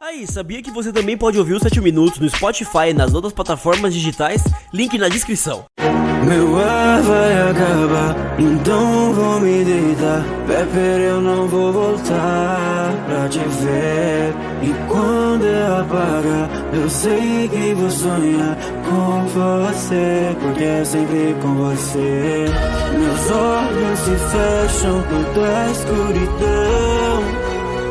Aí, sabia que você também pode ouvir os 7 minutos no Spotify e nas outras plataformas digitais? Link na descrição. Meu ar vai acabar, então vou me deitar. Pepper, eu não vou voltar pra te ver. E quando eu apagar, eu sei que vou sonhar com você, porque é sempre com você. Meus olhos se fecham por tua escuridão,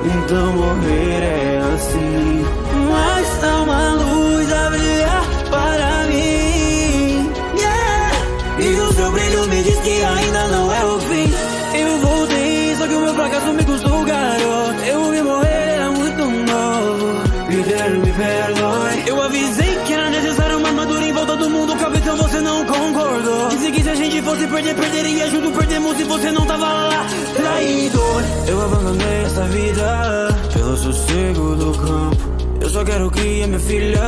então morrer é assim. Mas há uma luz a brilhar para mim, yeah. E o seu brilho me diz que ainda não é o fim. Eu voltei, só que o meu fracasso me custou, garoto. Eu vi morrer, era muito novo. Peter, me perdoe. Eu avisei que era necessário uma armadura em volta do mundo. Cabeção, você não concordou. Disse que se a gente fosse perder, perderia junto. Perdemos e você não tava lá, traidor. Eu abandonei essa vida pelo sossego do campo. Eu só quero criar minha filha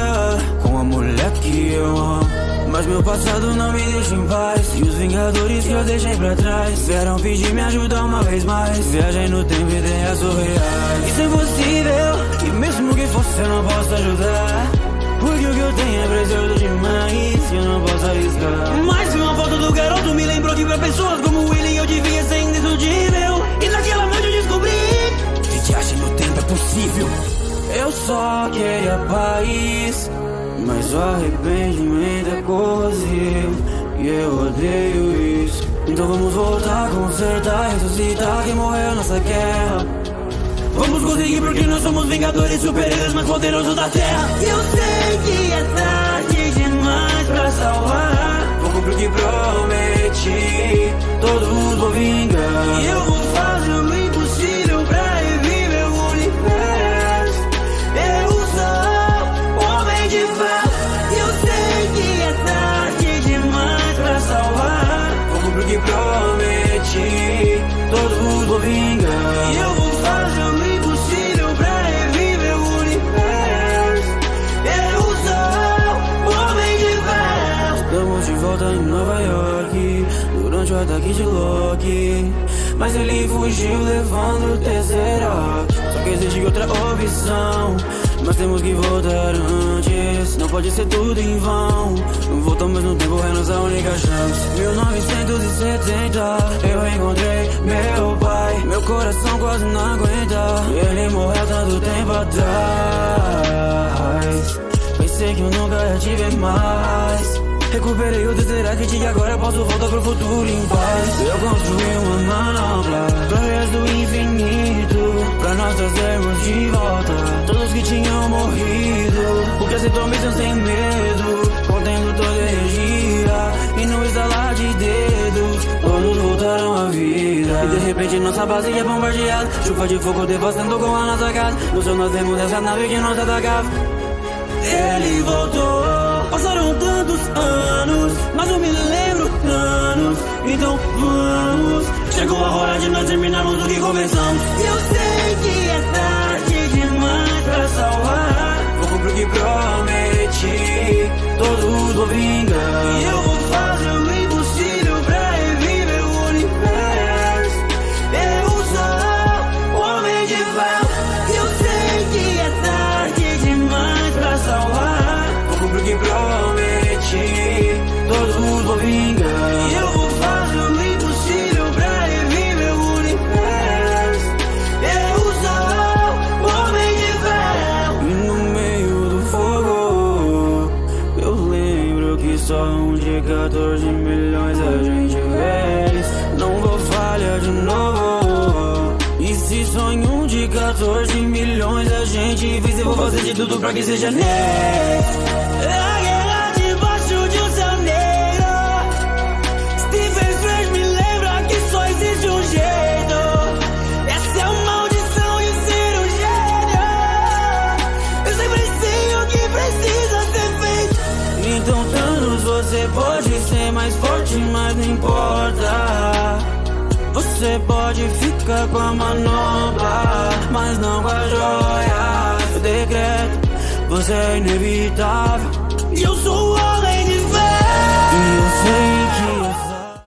com a mulher que eu amo. Mas meu passado não me deixa em paz, e os vingadores que eu deixei pra trás vieram pedir me ajuda uma vez mais. Viagem no tempo e ideias surreais. Isso é impossível, e mesmo que fosse eu não posso ajudar, porque o que eu tenho é precioso demais e eu não posso arriscar. Mas uma foto do garoto me lembrou que pra pessoas como ele eu devia ser indestrutível. E naquela noite eu descobri que viagem no tempo é possível. Eu só queria paz, mas o arrependimento é corrosivo, e eu odeio isso. Então vamos voltar, consertar, ressuscitar quem morreu nessa guerra. Vamos conseguir porque nós somos vingadores, super-heróis mais poderosos da Terra. Eu sei que é tarde demais pra salvar, vou cumprir o que prometi, todos vou vingar. E eu vou fazer o impossível pra reviver o universo. Eu sou o homem de ferro. Eu sei que é tarde demais pra salvar, vou cumprir o que prometi, todos vou vingar. E eu vou fazer o impossível pra reviver o universo. Eu sou o homem de ferro. Estamos de volta em Nova York durante o ataque de Loki, mas ele fugiu levando o Tesseract. Só que existe outra opção, mas temos que voltar antes. Não pode ser tudo em vão. Voltamos no tempo, é nossa única chance. 1970, eu encontrei meu pai. Meu coração quase não aguenta, ele morreu tanto tempo atrás. Pensei que eu nunca ia te ver mais. Recuperei o Tesseract e agora posso voltar pro futuro em paz. Eu construí uma manopla através do infinito, pra nós trazermos de volta todos que tinham morrido. Porque aceitou missão sem medo, contendo toda a energia, e no estalar de dedos todos voltaram à vida. E de repente nossa base é bombardeada, chuva de fogo devastando com a nossa casa. No céu nós vemos essa nave que nos atacava. Ele voltou. Passaram tantos anos, mas eu me lembro anos. Então vamos, chegou a hora de nós terminarmos o que começamos. Eu sei que é tarde demais pra salvar, vou cumprir o que prometi, todos vou vingar. E eu vou fazer o impossível pra reviver o universo. Eu sou o homem de ferro. Eu sei que é tarde demais pra salvar, vou cumprir o que prometi, todos vou vingar. E eu vou fazer o impossível pra reviver o universo. Eu sou o homem de ferro. E no meio do fogo, eu lembro que só um de 14 milhões a gente vê. Não vou falhar de novo. E se sonho um de 14 milhões a gente vence, eu vou fazer de tudo pra que seja next. A guerra debaixo de um céu negro. Stephen Strange me lembra que só existe um jeito. Essa é a maldição de ser um gênio. Eu sempre sei o que precisa ser feito. Então Thanos, você pode ser mais forte, mas não importa. Você pode ficar com a manopla, mas não com a joia. Eu decreto, você é inevitável, e eu sou o homem de ferro. E eu sei